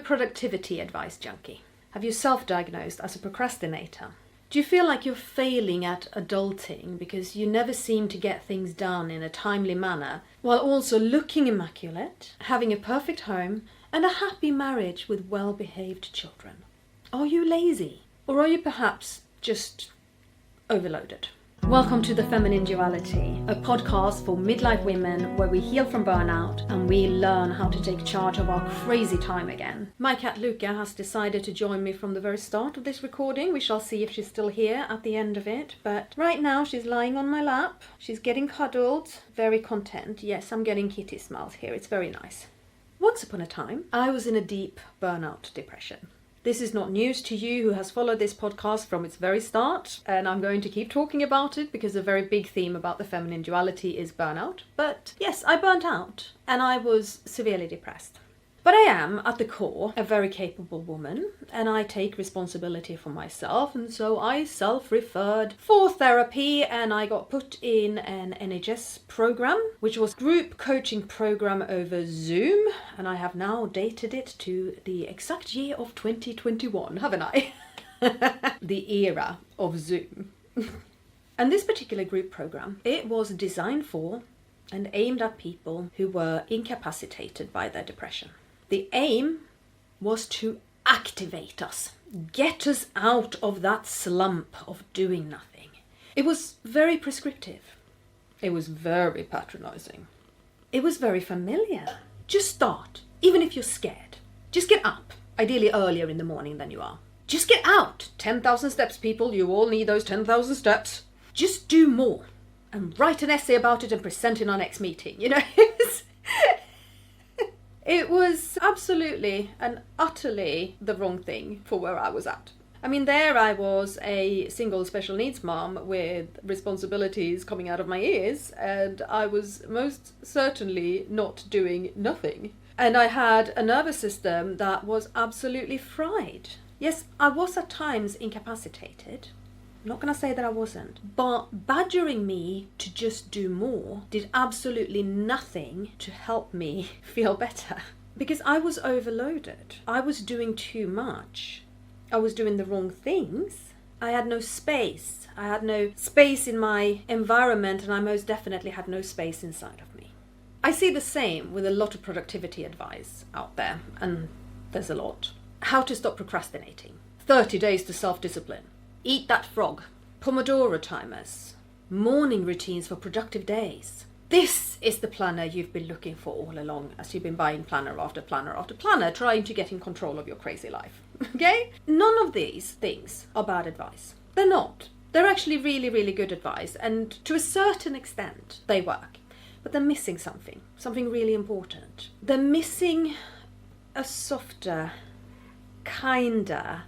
productivity advice junkie? Have you self-diagnosed as a procrastinator? Do you feel like you're failing at adulting because you never seem to get things done in a timely manner, while also looking immaculate, having a perfect home, and a happy marriage with well-behaved children? Are you lazy? Or are you perhaps just overloaded? Welcome to The Feminine Duality, a podcast for midlife women where we heal from burnout and we learn how to take charge of our crazy time again. My cat Luca has decided to join me from the very start of this recording. We shall see if she's still here at the end of it, but right now she's lying on my lap. She's getting cuddled, very content. Yes, I'm getting kitty smiles here. It's very nice. Once upon a time, I was in a deep burnout depression. This is not news to you who has followed this podcast from its very start, and I'm going to keep talking about it because a very big theme about the feminine duality is burnout. But yes, I burnt out and I was severely depressed. But I am, at the core, a very capable woman, and I take responsibility for myself, and so I self-referred for therapy, and I got put in an NHS program, which was group coaching program over Zoom, and I have now dated it to the exact year of 2021, haven't I? The era of Zoom. And this particular group program, it was designed for and aimed at people who were incapacitated by their depression. The aim was to activate us, get us out of that slump of doing nothing. It was very prescriptive. It was very patronizing. It was very familiar. Just start, even if you're scared. Just get up, ideally earlier in the morning than you are. Just get out. 10,000 steps, people. You all need those 10,000 steps. Just do more and write an essay about it and present in our next meeting. You know, it was absolutely and utterly the wrong thing for where I was at. I mean, there I was, a single special needs mom with responsibilities coming out of my ears, and I was most certainly not doing nothing. And I had a nervous system that was absolutely fried. Yes, I was at times incapacitated. I'm not going to say that I wasn't, but badgering me to just do more did absolutely nothing to help me feel better. Because I was overloaded. I was doing too much. I was doing the wrong things. I had no space. I had no space in my environment, and I most definitely had no space inside of me. I see the same with a lot of productivity advice out there, and there's a lot. How to stop procrastinating. 30 days to self-discipline. Eat that frog. Pomodoro timers. Morning routines for productive days. This is the planner you've been looking for all along, as you've been buying planner after planner after planner, trying to get in control of your crazy life. Okay? None of these things are bad advice. They're not. They're actually really, really good advice, and to a certain extent, they work. But they're missing something really important. They're missing a softer, kinder,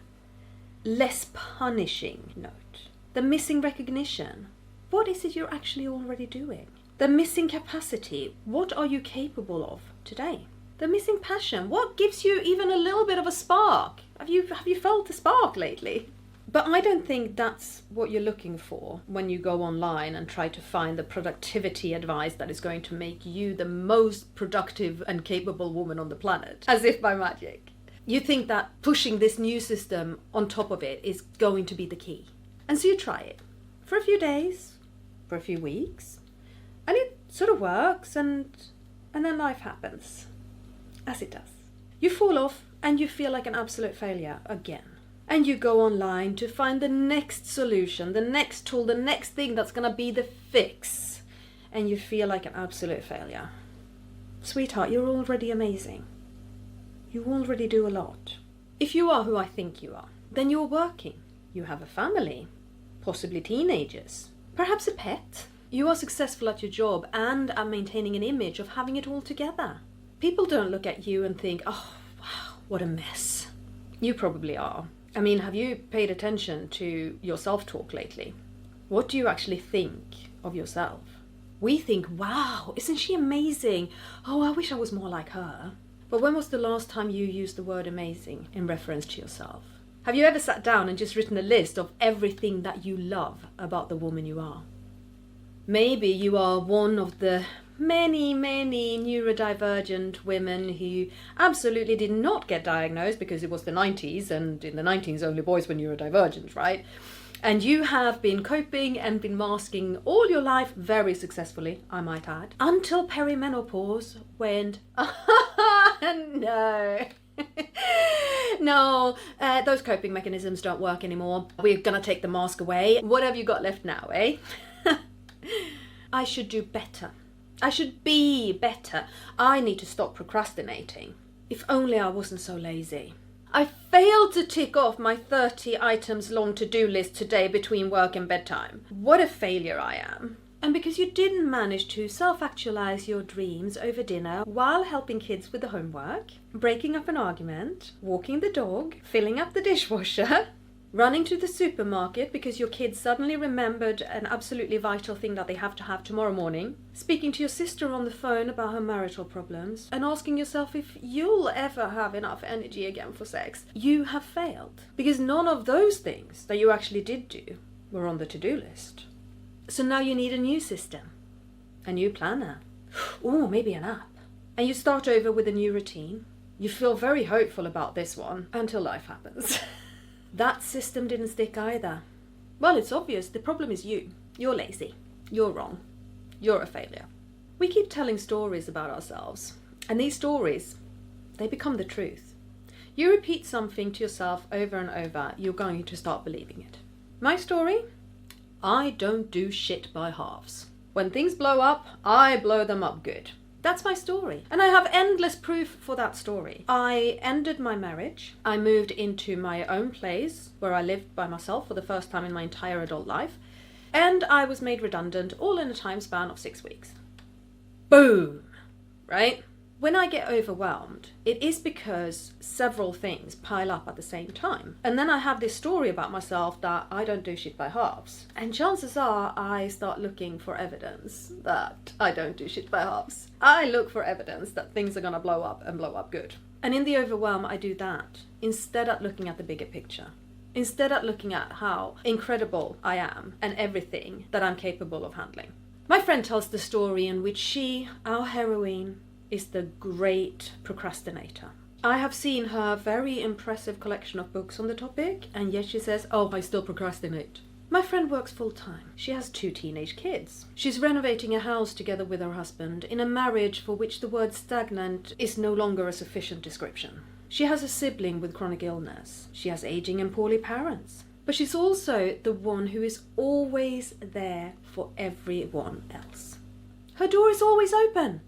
less punishing note. They're missing recognition. What is it you're actually already doing? They're missing capacity. What are you capable of today? They're missing passion. What gives you even a little bit of a spark? Have you felt a spark lately? But I don't think that's what you're looking for when you go online and try to find the productivity advice that is going to make you the most productive and capable woman on the planet, as if by magic. You think that pushing this new system on top of it is going to be the key. And so you try it for a few days, for a few weeks, and it sort of works, and then life happens, as it does. You fall off and you feel like an absolute failure again. And you go online to find the next solution, the next tool, the next thing that's going to be the fix. And you feel like an absolute failure. Sweetheart, you're already amazing. You already do a lot. If you are who I think you are, then you're working. You have a family, possibly teenagers, perhaps a pet. You are successful at your job and at maintaining an image of having it all together. People don't look at you and think, oh, wow, what a mess. You probably are. I mean, have you paid attention to your self-talk lately? What do you actually think of yourself? We think, wow, isn't she amazing? Oh, I wish I was more like her. But when was the last time you used the word amazing in reference to yourself? Have you ever sat down and just written a list of everything that you love about the woman you are? Maybe you are one of the many neurodivergent women who absolutely did not get diagnosed because it was the 90s, and in the 90s only boys were neurodivergent, right? And you have been coping and been masking all your life very successfully, I might add, until perimenopause went, no. No, those coping mechanisms don't work anymore. We're gonna take the mask away. What have you got left now, eh? I should do better. I should be better. I need to stop procrastinating. If only I wasn't so lazy. I failed to tick off my 30 items long to-do list today between work and bedtime. What a failure I am. And because you didn't manage to self-actualize your dreams over dinner while helping kids with the homework, breaking up an argument, walking the dog, filling up the dishwasher, running to the supermarket because your kids suddenly remembered an absolutely vital thing that they have to have tomorrow morning, speaking to your sister on the phone about her marital problems, and asking yourself if you'll ever have enough energy again for sex, you have failed. Because none of those things that you actually did do were on the to-do list. So now you need a new system, a new planner, or maybe an app. And you start over with a new routine. You feel very hopeful about this one until life happens. That system didn't stick either. Well, it's obvious. The problem is you. You're lazy. You're wrong. You're a failure. We keep telling stories about ourselves, and these stories, they become the truth. You repeat something to yourself over and over, you're going to start believing it. My story? I don't do shit by halves. When things blow up, I blow them up good. That's my story. And I have endless proof for that story. I ended my marriage. I moved into my own place where I lived by myself for the first time in my entire adult life. And I was made redundant all in a time span of 6 weeks. Boom! Right? When I get overwhelmed, it is because several things pile up at the same time. And then I have this story about myself that I don't do shit by halves. And chances are I start looking for evidence that I don't do shit by halves. I look for evidence that things are gonna blow up and blow up good. And in the overwhelm, I do that instead of looking at the bigger picture. Instead of looking at how incredible I am and everything that I'm capable of handling. My friend tells the story in which she, our heroine, is the great procrastinator. I have seen her very impressive collection of books on the topic, and yet she says, oh, I still procrastinate. My friend works full-time. She has 2 teenage kids. She's renovating a house together with her husband in a marriage for which the word stagnant is no longer a sufficient description. She has a sibling with chronic illness. She has aging and poorly parents. But she's also the one who is always there for everyone else. Her door is always open.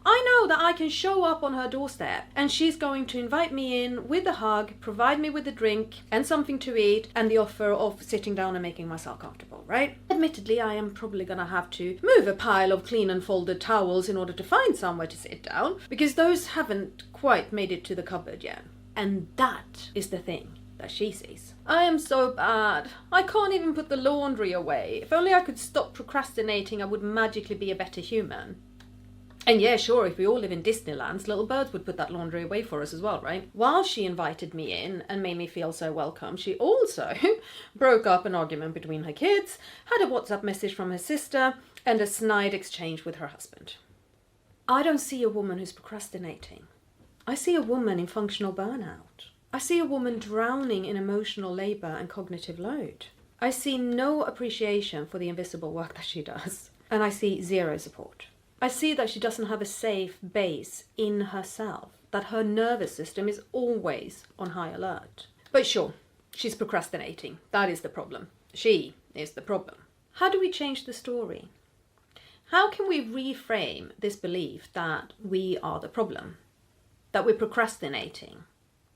I know that I can show up on her doorstep and she's going to invite me in with a hug, provide me with a drink and something to eat and the offer of sitting down and making myself comfortable, right? Admittedly, I am probably gonna have to move a pile of clean and folded towels in order to find somewhere to sit down because those haven't quite made it to the cupboard yet. And that is the thing that she sees. I am so bad. I can't even put the laundry away. If only I could stop procrastinating, I would magically be a better human. And yeah, sure, if we all live in Disneyland, little birds would put that laundry away for us as well, right? While she invited me in and made me feel so welcome, she also broke up an argument between her kids, had a WhatsApp message from her sister, and a snide exchange with her husband. I don't see a woman who's procrastinating. I see a woman in functional burnout. I see a woman drowning in emotional labor and cognitive load. I see no appreciation for the invisible work that she does. And I see zero support. I see that she doesn't have a safe base in herself, that her nervous system is always on high alert. But sure, she's procrastinating. That is the problem. She is the problem. How do we change the story? How can we reframe this belief that we are the problem? That we're procrastinating?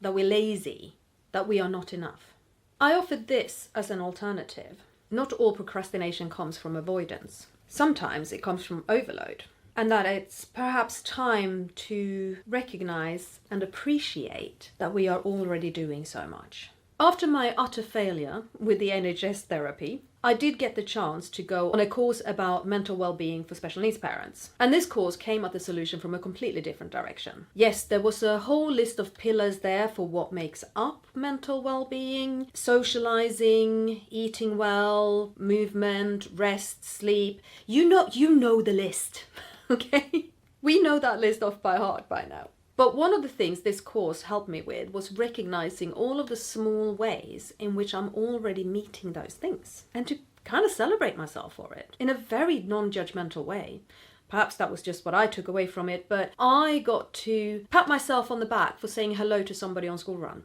That we're lazy? That we are not enough? I offered this as an alternative. Not all procrastination comes from avoidance. Sometimes it comes from overload. And that it's perhaps time to recognize and appreciate that we are already doing so much. After my utter failure with the NHS therapy, I did get the chance to go on a course about mental well-being for special needs parents. And this course came at the solution from a completely different direction. Yes, there was a whole list of pillars there for what makes up mental well-being, socializing, eating well, movement, rest, sleep. You know the list. Okay? We know that list off by heart by now. But one of the things this course helped me with was recognizing all of the small ways in which I'm already meeting those things, and to kind of celebrate myself for it in a very non-judgmental way. Perhaps that was just what I took away from it, but I got to pat myself on the back for saying hello to somebody on school run.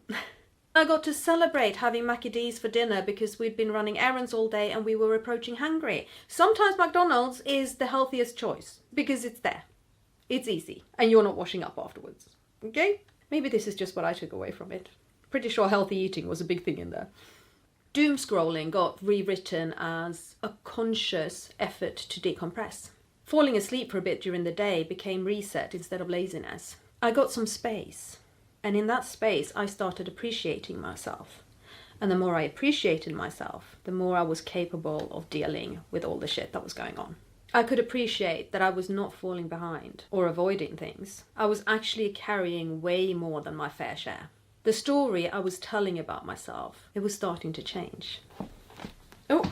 I got to celebrate having Mackie D's for dinner because we'd been running errands all day and we were approaching hungry. Sometimes McDonald's is the healthiest choice because it's there. It's easy and you're not washing up afterwards. Okay? Maybe this is just what I took away from it. Pretty sure healthy eating was a big thing in there. Doom scrolling got rewritten as a conscious effort to decompress. Falling asleep for a bit during the day became reset instead of laziness. I got some space. And in that space, I started appreciating myself. And the more I appreciated myself, the more I was capable of dealing with all the shit that was going on. I could appreciate that I was not falling behind or avoiding things. I was actually carrying way more than my fair share. The story I was telling about myself, it was starting to change. Oh,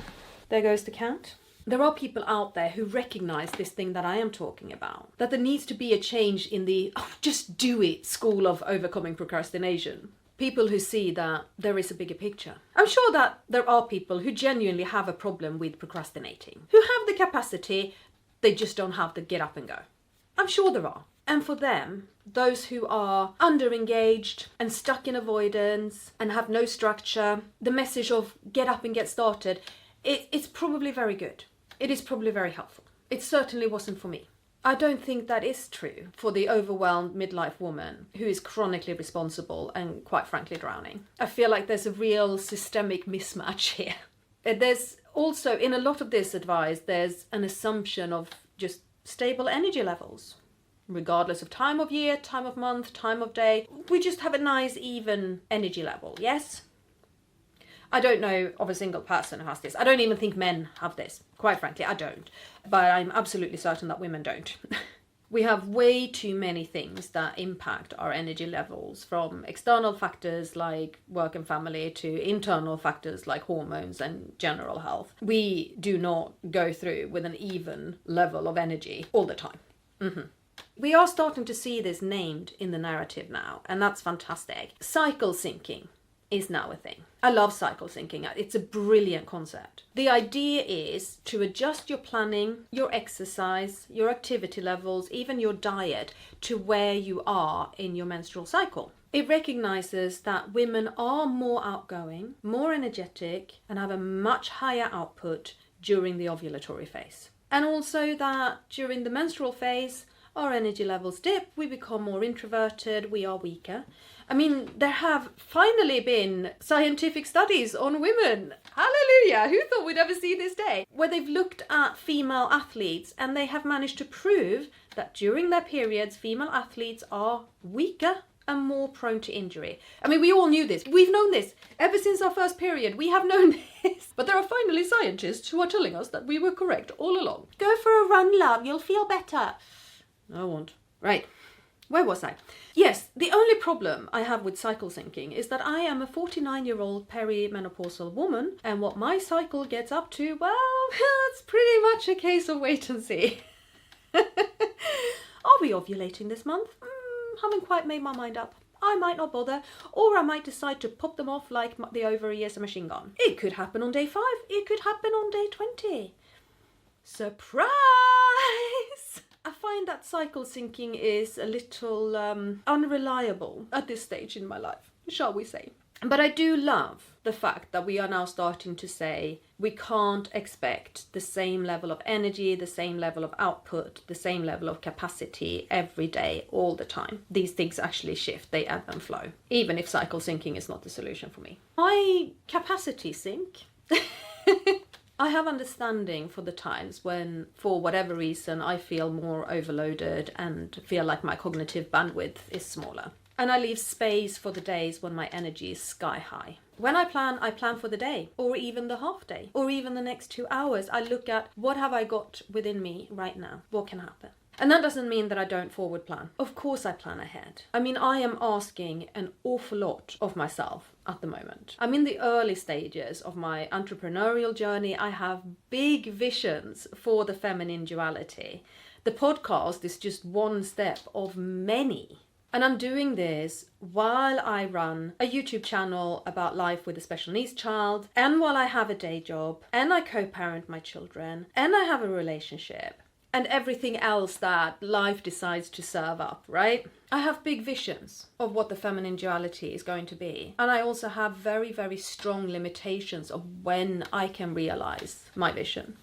there goes the cat. There are people out there who recognize this thing that I am talking about. That there needs to be a change in the just do it school of overcoming procrastination. People who see that there is a bigger picture. I'm sure that there are people who genuinely have a problem with procrastinating. Who have the capacity, they just don't have the get up and go. I'm sure there are. And for them, those who are under-engaged and stuck in avoidance and have no structure, the message of get up and get started, it's probably very good. It is probably very helpful. It certainly wasn't for me. I don't think that is true for the overwhelmed midlife woman who is chronically responsible and quite frankly drowning. I feel like there's a real systemic mismatch here. There's also, in a lot of this advice, there's an assumption of just stable energy levels. Regardless of time of year, time of month, time of day, we just have a nice even energy level, yes? I don't know of a single person who has this. I don't even think men have this. Quite frankly, I don't. But I'm absolutely certain that women don't. We have way too many things that impact our energy levels, from external factors like work and family to internal factors like hormones and general health. We do not go through with an even level of energy all the time. We are starting to see this named in the narrative now, and that's fantastic. Cycle syncing is now a thing. I love cycle syncing. It's a brilliant concept. The idea is to adjust your planning, your exercise, your activity levels, even your diet to where you are in your menstrual cycle. It recognizes that women are more outgoing, more energetic, and have a much higher output during the ovulatory phase. And also that during the menstrual phase, our energy levels dip, we become more introverted, we are weaker. I mean, there have finally been scientific studies on women. Hallelujah! Who thought we'd ever see this day? Where they've looked at female athletes and they have managed to prove that during their periods, female athletes are weaker and more prone to injury. I mean, we all knew this. We've known this. Ever since our first period, we have known this. But there are finally scientists who are telling us that we were correct all along. Go for a run, love. You'll feel better. I won't. Right. Where was I? Yes, the only problem I have with cycle syncing is that I am a 49-year-old perimenopausal woman, and what my cycle gets up to, well, it's pretty much a case of wait and see. Are we ovulating this month? Haven't quite made my mind up. I might not bother, or I might decide to pop them off like the ovary is a machine gun. It could happen on day 5. It could happen on day 20. Surprise! I find that cycle syncing is a little unreliable at this stage in my life, shall we say. But I do love the fact that we are now starting to say we can't expect the same level of energy, the same level of output, the same level of capacity every day, all the time. These things actually shift, they ebb and flow, even if cycle syncing is not the solution for me. My capacity sync... I have understanding for the times when, for whatever reason, I feel more overloaded and feel like my cognitive bandwidth is smaller. And I leave space for the days when my energy is sky high. When I plan for the day, or even the half day, or even the next 2 hours. I look at what have I got within me right now? What can happen? And that doesn't mean that I don't forward plan. Of course I plan ahead. I mean, I am asking an awful lot of myself at the moment. I'm in the early stages of my entrepreneurial journey. I have big visions for the feminine duality The podcast is just one step of many. And I'm doing this while I run a YouTube channel about life with a special needs child, and while I have a day job, and I co-parent my children, and I have a relationship, and everything else that life decides to serve up, right? I have big visions of what the feminine duality is going to be. And I also have very, very strong limitations of when I can realize my vision.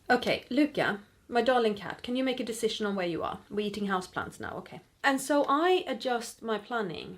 Okay, Luca, my darling cat, can you make a decision on where you are? We're eating houseplants now, okay. And so I adjust my planning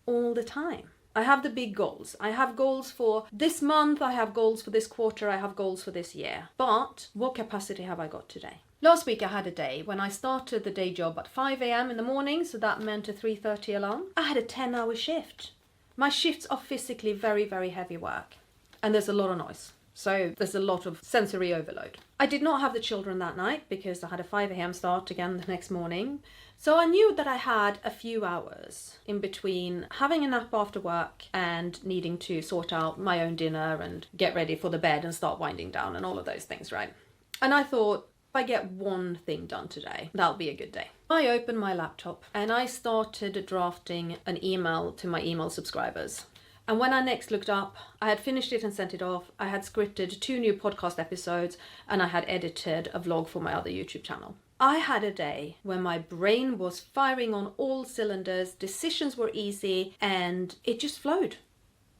all the time. I have the big goals. I have goals for this month, I have goals for this quarter, I have goals for this year. But what capacity have I got today? Last week I had a day when I started the day job at 5 a.m. in the morning, so that meant a 3:30 alarm. I had a 10-hour shift. My shifts are physically very, very heavy work. And there's a lot of noise. So there's a lot of sensory overload. I did not have the children that night because I had a 5 a.m. start again the next morning. So I knew that I had a few hours in between having a nap after work and needing to sort out my own dinner and get ready for the bed and start winding down and all of those things, right? And I thought, if I get one thing done today, that'll be a good day. I opened my laptop and I started drafting an email to my email subscribers. And when I next looked up, I had finished it and sent it off. I had scripted 2 new podcast episodes and I had edited a vlog for my other YouTube channel. I had a day when my brain was firing on all cylinders, decisions were easy, and it just flowed.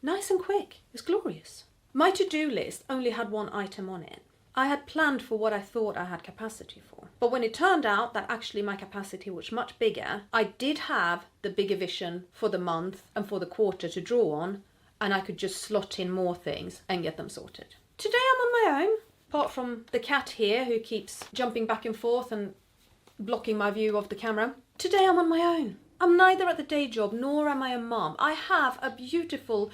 Nice and quick. It was glorious. My to-do list only had one item on it. I had planned for what I thought I had capacity for. But when it turned out that actually my capacity was much bigger, I did have the bigger vision for the month and for the quarter to draw on, and I could just slot in more things and get them sorted. Today I'm on my own, apart from the cat here who keeps jumping back and forth and blocking my view of the camera. Today I'm on my own. I'm neither at the day job nor am I a mum. I have a beautiful,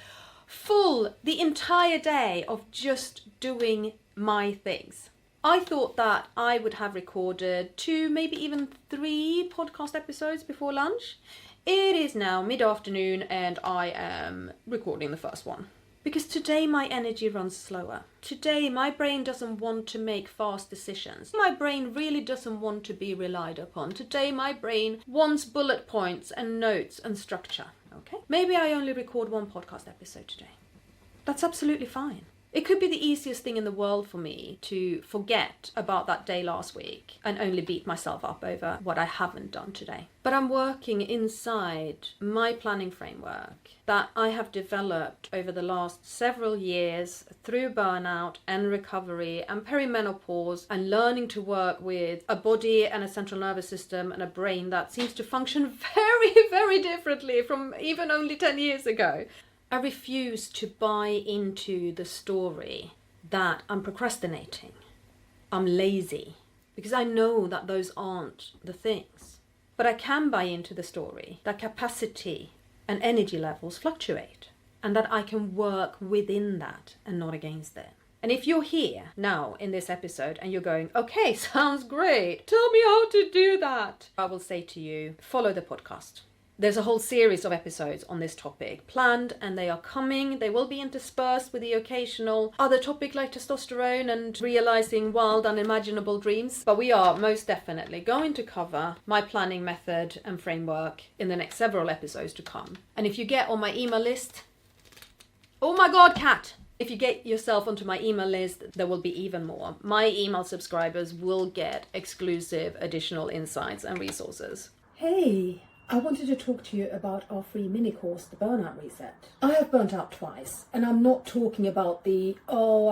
the entire day of just doing my things. I thought that I would have recorded 2, maybe even 3 podcast episodes before lunch. It is now mid-afternoon and I am recording the first one. Because today my energy runs slower. Today my brain doesn't want to make fast decisions. My brain really doesn't want to be relied upon. Today my brain wants bullet points and notes and structure. Okay? Maybe I only record 1 podcast episode today. That's absolutely fine. It could be the easiest thing in the world for me to forget about that day last week and only beat myself up over what I haven't done today. But I'm working inside my planning framework that I have developed over the last several years through burnout and recovery and perimenopause and learning to work with a body and a central nervous system and a brain that seems to function very, very differently from even only 10 years ago. I refuse to buy into the story that I'm procrastinating, I'm lazy, because I know that those aren't the things. But I can buy into the story that capacity and energy levels fluctuate and that I can work within that and not against it. And if you're here now in this episode and you're going, okay, sounds great, tell me how to do that, I will say to you, follow the podcast. There's a whole series of episodes on this topic planned and they are coming. They will be interspersed with the occasional other topic like testosterone and realizing wild unimaginable dreams. But we are most definitely going to cover my planning method and framework in the next several episodes to come. And if you get on my email list, oh my God, cat! If you get yourself onto my email list, there will be even more. My email subscribers will get exclusive additional insights and resources. Hey! I wanted to talk to you about our free mini course, The Burnout Reset. I have burnt out twice, and I'm not talking about I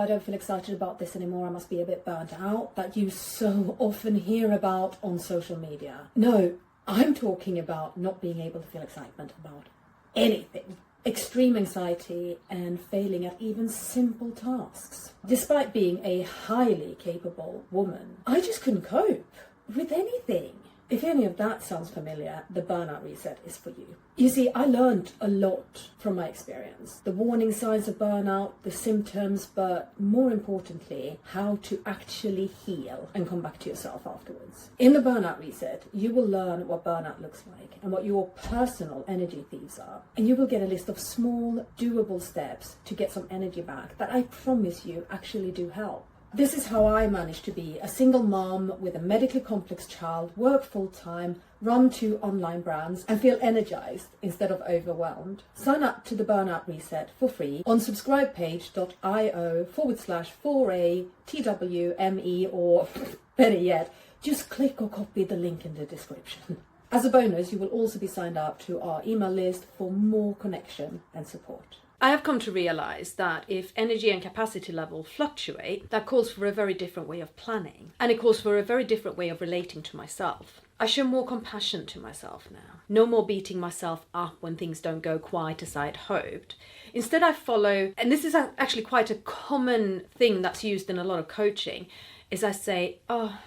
don't feel excited about this anymore, I must be a bit burnt out, that you so often hear about on social media. No, I'm talking about not being able to feel excitement about anything. Extreme anxiety and failing at even simple tasks. Despite being a highly capable woman, I just couldn't cope with anything. If any of that sounds familiar, the Burnout Reset is for you. You see, I learned a lot from my experience. The warning signs of burnout, the symptoms, but more importantly, how to actually heal and come back to yourself afterwards. In the Burnout Reset, you will learn what burnout looks like and what your personal energy thieves are. And you will get a list of small, doable steps to get some energy back that I promise you actually do help. This is how I managed to be a single mom with a medically complex child, work full-time, run 2 online brands, and feel energized instead of overwhelmed. Sign up to the Burnout Reset for free on subscribepage.io/4ATWME, or better yet, just click or copy the link in the description. As a bonus, you will also be signed up to our email list for more connection and support. I have come to realise that if energy and capacity level fluctuate, that calls for a very different way of planning. And it calls for a very different way of relating to myself. I show more compassion to myself now. No more beating myself up when things don't go quite as I'd hoped. Instead I follow, and this is actually quite a common thing that's used in a lot of coaching, is I say, oh,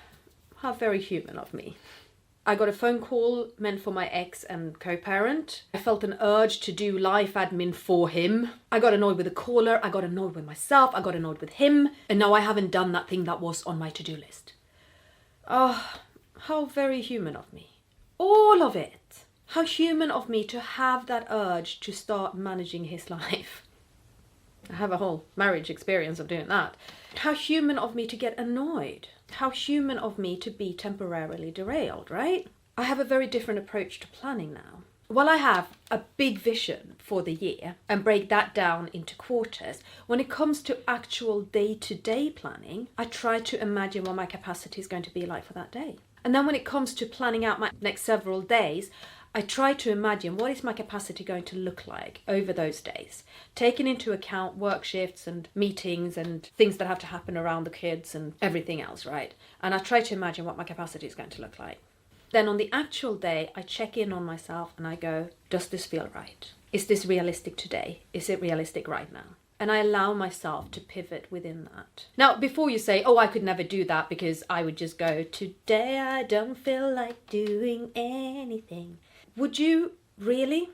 how very human of me. I got a phone call meant for my ex and co-parent. I felt an urge to do life admin for him. I got annoyed with the caller, I got annoyed with myself, I got annoyed with him, and now I haven't done that thing that was on my to-do list. Oh, how very human of me. All of it. How human of me to have that urge to start managing his life. I have a whole marriage experience of doing that. How human of me to get annoyed. How human of me to be temporarily derailed, right? I have a very different approach to planning now. While I have a big vision for the year and break that down into quarters, when it comes to actual day-to-day planning, I try to imagine what my capacity is going to be like for that day. And then when it comes to planning out my next several days, I try to imagine what is my capacity going to look like over those days, taking into account work shifts and meetings and things that have to happen around the kids and everything else, right? And I try to imagine what my capacity is going to look like. Then on the actual day, I check in on myself and I go, does this feel right? Is this realistic today? Is it realistic right now? And I allow myself to pivot within that. Now, before you say, oh, I could never do that because I would just go, today I don't feel like doing anything. Would you really?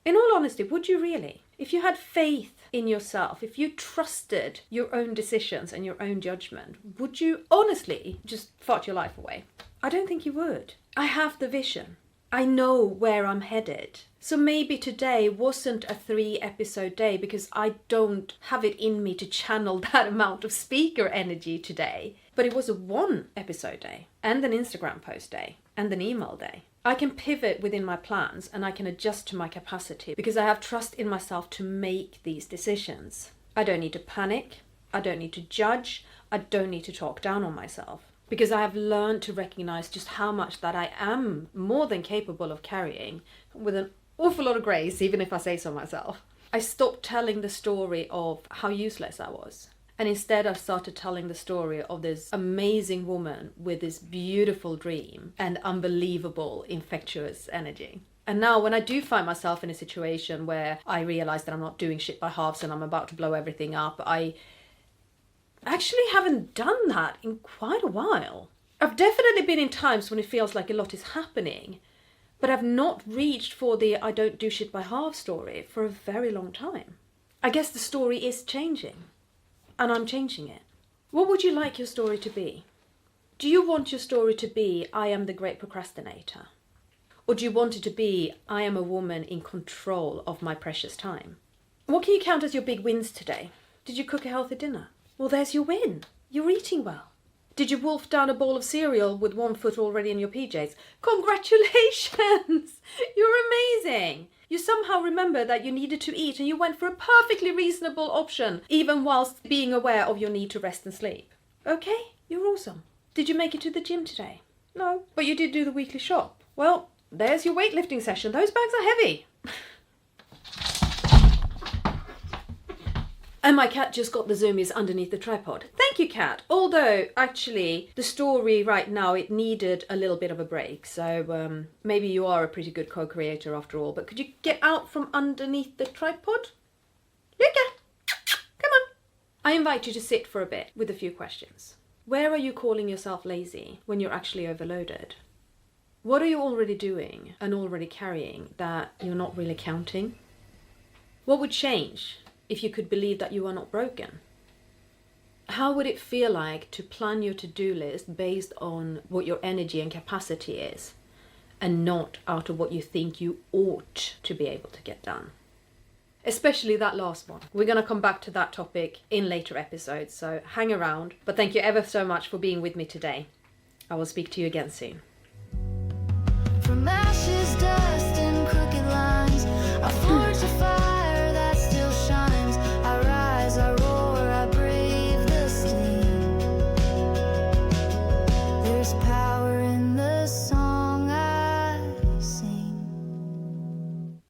In all honesty, would you really? If you had faith in yourself, if you trusted your own decisions and your own judgment, would you honestly just fart your life away? I don't think you would. I have the vision. I know where I'm headed. So maybe today wasn't a 3-episode day because I don't have it in me to channel that amount of speaker energy today. But it was a 1-episode day and an Instagram post day and an email day. I can pivot within my plans and I can adjust to my capacity because I have trust in myself to make these decisions. I don't need to panic. I don't need to judge. I don't need to talk down on myself because I have learned to recognize just how much that I am more than capable of carrying with an awful lot of grace, even if I say so myself. I stopped telling the story of how useless I was. And instead I started telling the story of this amazing woman with this beautiful dream and unbelievable infectious energy. And now when I do find myself in a situation where I realize that I'm not doing shit by halves and I'm about to blow everything up, I actually haven't done that in quite a while. I've definitely been in times when it feels like a lot is happening, but I've not reached for the I don't do shit by halves story for a very long time. I guess the story is changing. And I'm changing it. What would you like your story to be? Do you want your story to be, I am the great procrastinator? Or do you want it to be, I am a woman in control of my precious time? What can you count as your big wins today? Did you cook a healthy dinner? Well, there's your win. You're eating well. Did you wolf down a bowl of cereal with 1 foot already in your PJs? Congratulations! You're amazing! You somehow remember that you needed to eat and you went for a perfectly reasonable option, even whilst being aware of your need to rest and sleep. Okay, you're awesome. Did you make it to the gym today? No, but you did do the weekly shop. Well, there's your weightlifting session. Those bags are heavy. And my cat just got the zoomies underneath the tripod. Thank you, cat. Although, actually, the story right now, it needed a little bit of a break. So maybe you are a pretty good co-creator after all. But could you get out from underneath the tripod? Luca, come on. I invite you to sit for a bit with a few questions. Where are you calling yourself lazy when you're actually overloaded? What are you already doing and already carrying that you're not really counting? What would change if you could believe that you are not broken? How would it feel like to plan your to-do list based on what your energy and capacity is and not out of what you think you ought to be able to get done? Especially that last one. We're going to come back to that topic in later episodes, so hang around. But thank you ever so much for being with me today. I will speak to you again soon.